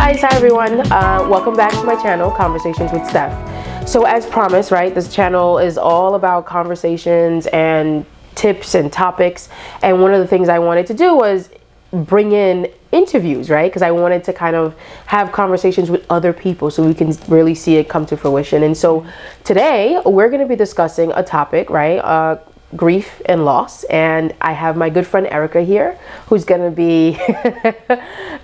guys, hi everyone. Welcome back to my channel, Conversations with Steph. So as promised, right, this channel is all about conversations and tips and topics. And one of the things I wanted to do was bring in interviews, right? Because I wanted to kind of have conversations with other people so we can really see it come to fruition. And so today we're going to be discussing a topic, right? Grief and loss, and I have my good friend Erica here who's gonna be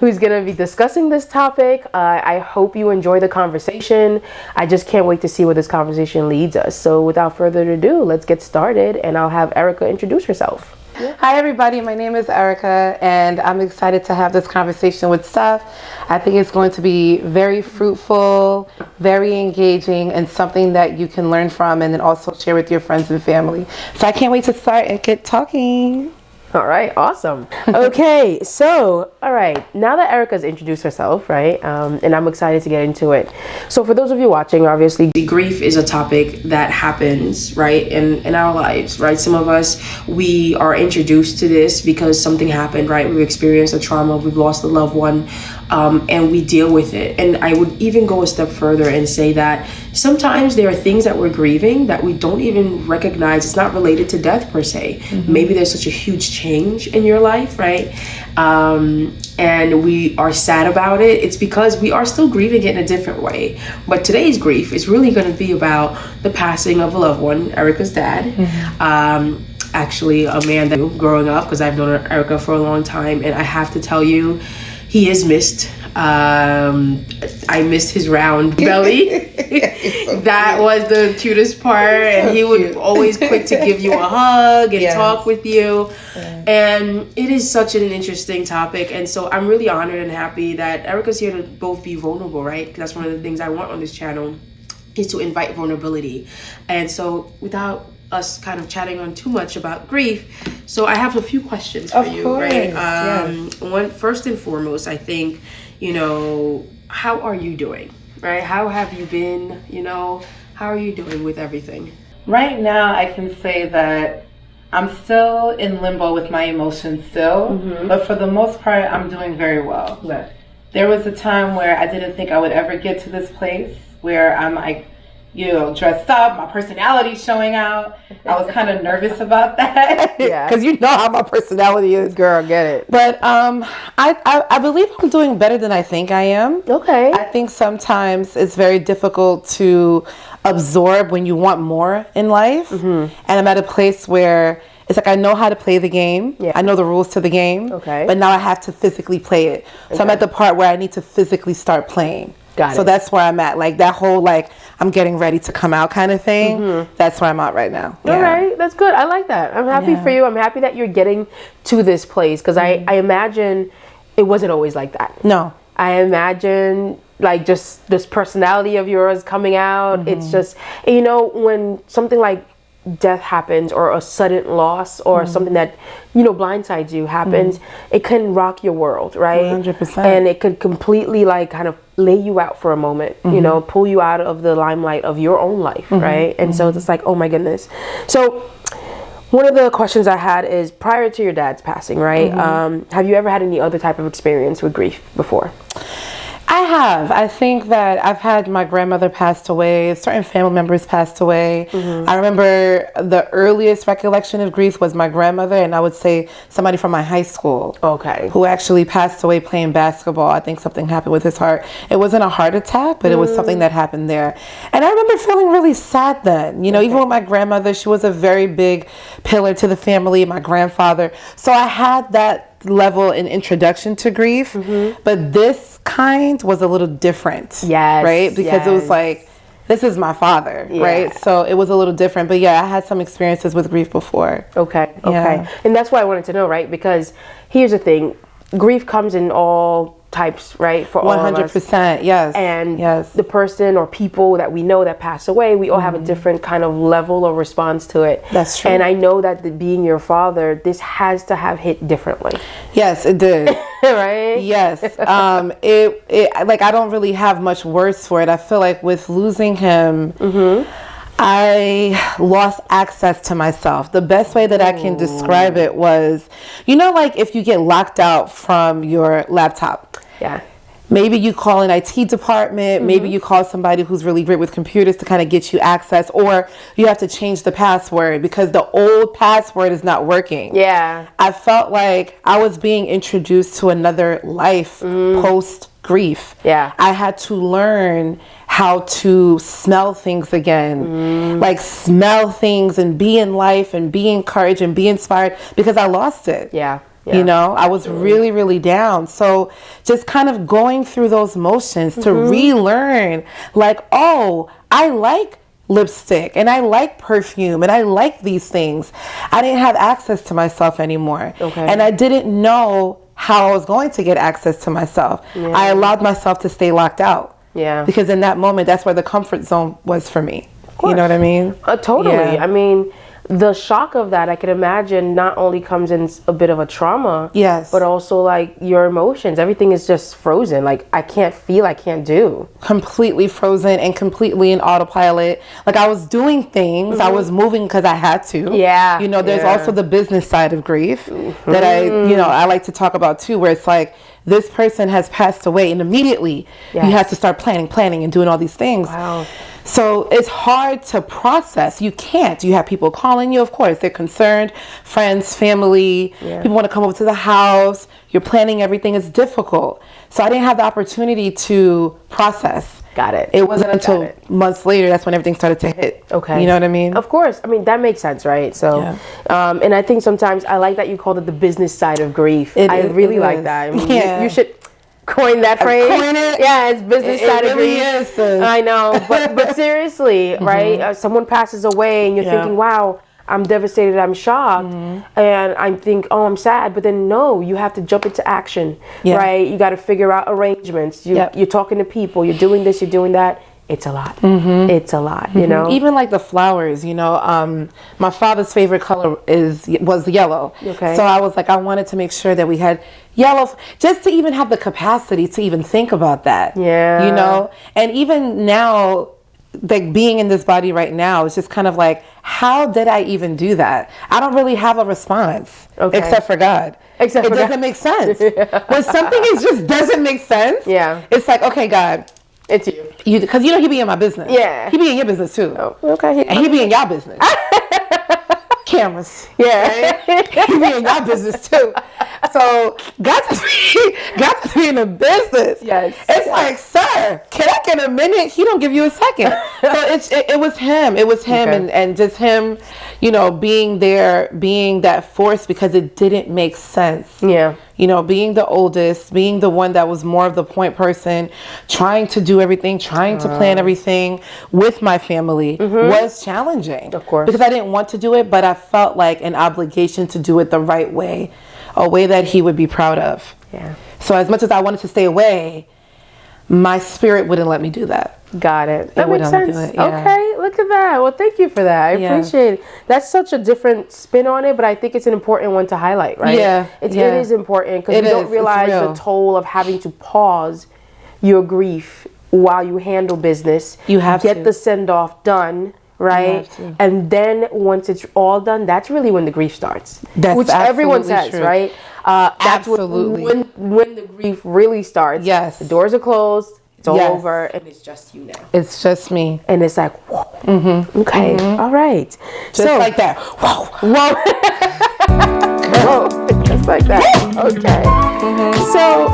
discussing this topic. I hope you enjoy the conversation. I just can't wait to see where this conversation leads us. So without further ado, let's get started, and I'll have Erica introduce herself. Hi everybody, my name is Erica and I'm excited to have this conversation with Steph. I think it's going to be very fruitful, very engaging, and something that you can learn from and then also share with your friends and family. So I can't wait to start and get talking. All right, awesome. Okay, so, all right, now that Erica's introduced herself, right, and I'm excited to get into it. So for those of you watching, obviously, grief is a topic that happens, right, in our lives, right? Some of us, we are introduced to this because something happened, right? We've experienced a trauma, we've lost a loved one, and we deal with it. And I would even go a step further and say that sometimes there are things that we're grieving that we don't even recognize. It's not related to death per se. Mm-hmm. Maybe there's such a huge change in your life, right? And we are sad about it. It's because we are still grieving it in a different way. But today's grief is really going to be about the passing of a loved one, Erica's dad. Mm-hmm. Actually, a man that growing up, because I've known Erica for a long time, and I have to tell you, he is missed. I missed his round belly. That was the cutest part. And he would always quick to give you a hug and talk with you. And it is such an interesting topic. And so I'm really honored and happy that Erica's here to both be vulnerable, right? Because that's one of the things I want on this channel, is to invite vulnerability. And so without us kind of chatting on too much about grief, so I have a few questions for you, right? One, first and foremost, I think, how are you doing, right? How have you been? How are you doing with everything? Right now, I can say that I'm still in limbo with my emotions still, mm-hmm. but for the most part, I'm doing very well. Right. There was a time where I didn't think I would ever get to this place where I'm like, dressed up, my personality showing out. I was kind of nervous about that. Yeah. Because you know how my personality is. Girl, get it. But I believe I'm doing better than I think I am. Okay. I think sometimes it's very difficult to absorb when you want more in life. Mm-hmm. And I'm at a place where it's like I know how to play the game. Yeah. I know the rules to the game. Okay. But now I have to physically play it. So I'm at the part where I need to physically start playing. Got it. So that's where I'm at. Like that whole I'm getting ready to come out kind of thing. Mm-hmm. That's where I'm at right now. Yeah. All right. That's good. I like that. I'm happy for you. I'm happy that you're getting to this place because I imagine it wasn't always like that. No. I imagine like just this personality of yours coming out. Mm-hmm. It's just, when something like death happens or a sudden loss or mm-hmm. something that blindsides you happens, mm-hmm. it can rock your world, right? 100%. And it could completely kind of lay you out for a moment, mm-hmm. Pull you out of the limelight of your own life, mm-hmm. right? And mm-hmm. so it's like, oh my goodness. So one of the questions I had is, prior to your dad's passing, right? Mm-hmm. Have you ever had any other type of experience with grief before? I have. I think that I've had my grandmother passed away, certain family members passed away. Mm-hmm. I remember the earliest recollection of grief was my grandmother, and I would say somebody from my high school. Okay. Who actually passed away playing basketball. I think something happened with his heart. It wasn't a heart attack, but it was something that happened there. And I remember feeling really sad then. Even with my grandmother, she was a very big pillar to the family, my grandfather. So I had that level in introduction to grief, mm-hmm. but this kind was a little different. Yes. Right? Because it was like, this is my father, right? So it was a little different. But yeah, I had some experiences with grief before. Okay. Yeah. And that's why I wanted to know, right? Because here's the thing, grief comes in all types, right? For all 100%, yes. And the person or people that we know that pass away, we all have a different kind of level of response to it. That's true. And I know that being your father, this has to have hit differently. Yes, it did. Right? Yes. It like I don't really have much words for it. I feel like with losing him, mm-hmm. I lost access to myself. The best way that I can describe it was, like if you get locked out from your laptop. Yeah. maybe you call an IT department, maybe you call somebody who's really great with computers to kind of get you access, or you have to change the password because the old password is not working. Yeah. I felt like I was being introduced to another life post grief. Yeah. I had to learn how to smell things again, like smell things and be in life and be encouraged and be inspired because I lost it. Yeah. You know, I was really, really down. So just kind of going through those motions to relearn, like, oh, I like lipstick and I like perfume and I like these things. I didn't have access to myself anymore. Okay. And I didn't know how I was going to get access to myself. Yeah. I allowed myself to stay locked out. Yeah. Because in that moment, that's where the comfort zone was for me. You know what I mean? Totally. Yeah. I mean, the shock of that, I can imagine, not only comes in a bit of a trauma, Yes. but also like your emotions. Everything is just frozen. Like, I can't feel, I can't do. Completely frozen and completely in autopilot. Like I was doing things, I was moving because I had to. Yeah, You know, there's yeah. also the business side of grief that I like to talk about too, where it's like this person has passed away and immediately Yes. you have to start planning and doing all these things. Wow. So it's hard to process. You can't. You have people calling you, of course. They're concerned, friends, family. Yeah. People want to come over to the house. You're planning everything. It's difficult. So I didn't have the opportunity to process. Got it. It wasn't until Got it. months later that's when everything started to hit. Okay. You know what I mean? Of course. I mean, that makes sense, right? So, and I think sometimes I like that you called it the business side of grief. I really like that. I mean, you should coin that phrase. Coin it. Yeah, it's business side of really grief. is, sis. I know, but seriously, right? Someone passes away, and you're thinking, "Wow, I'm devastated. I'm shocked," and I think, "Oh, I'm sad." But then, no, you have to jump into action, right? You got to figure out arrangements. You're talking to people. You're doing this. You're doing that. It's a lot. It's a lot, you know? Even like the flowers, you know, my father's favorite color was yellow. Okay. So I was like, I wanted to make sure that we had yellow, just to even have the capacity to even think about that. Yeah. You know? And even now, like being in this body right now, it's just kind of like, how did I even do that? I don't really have a response. Okay. Except for God. It doesn't make sense. When something just doesn't make sense, it's like, okay, God, it's you. Because you know he be in my business. Yeah. He be in your business too. Oh, okay. And he be in y'all business. Cameras. Yeah. He be in y'all business too. So got to be in the business. Yes. It's like, sir, can I get a minute? He don't give you a second. So it was him. It was him and just him, you know, being there, being that force because it didn't make sense. Yeah. You know, being the oldest, being the one that was more of the point person, trying to do everything, trying to plan everything with my family was challenging. Of course. Because I didn't want to do it, but I felt like an obligation to do it the right way, a way that he would be proud of. Yeah. So as much as I wanted to stay away, my spirit wouldn't let me do that. Got it. That makes wouldn't sense. do it, yeah. Okay, look at that. Well, thank you for that. I appreciate it. That's such a different spin on it, but I think it's an important one to highlight, right? Yeah. It is important because you don't realize the toll of having to pause your grief while you handle business. You have to. to. Get the send-off done, right? And then once it's all done, that's really when the grief starts. That's which everyone absolutely says, true. right? That's Absolutely. when the grief really starts. Yes. The doors are closed. It's all Yes. over, and it's just you now. It's just me. And it's like, whoa. Okay. All right. Just like that. Whoa. Whoa. Whoa. Just like that. Okay. So,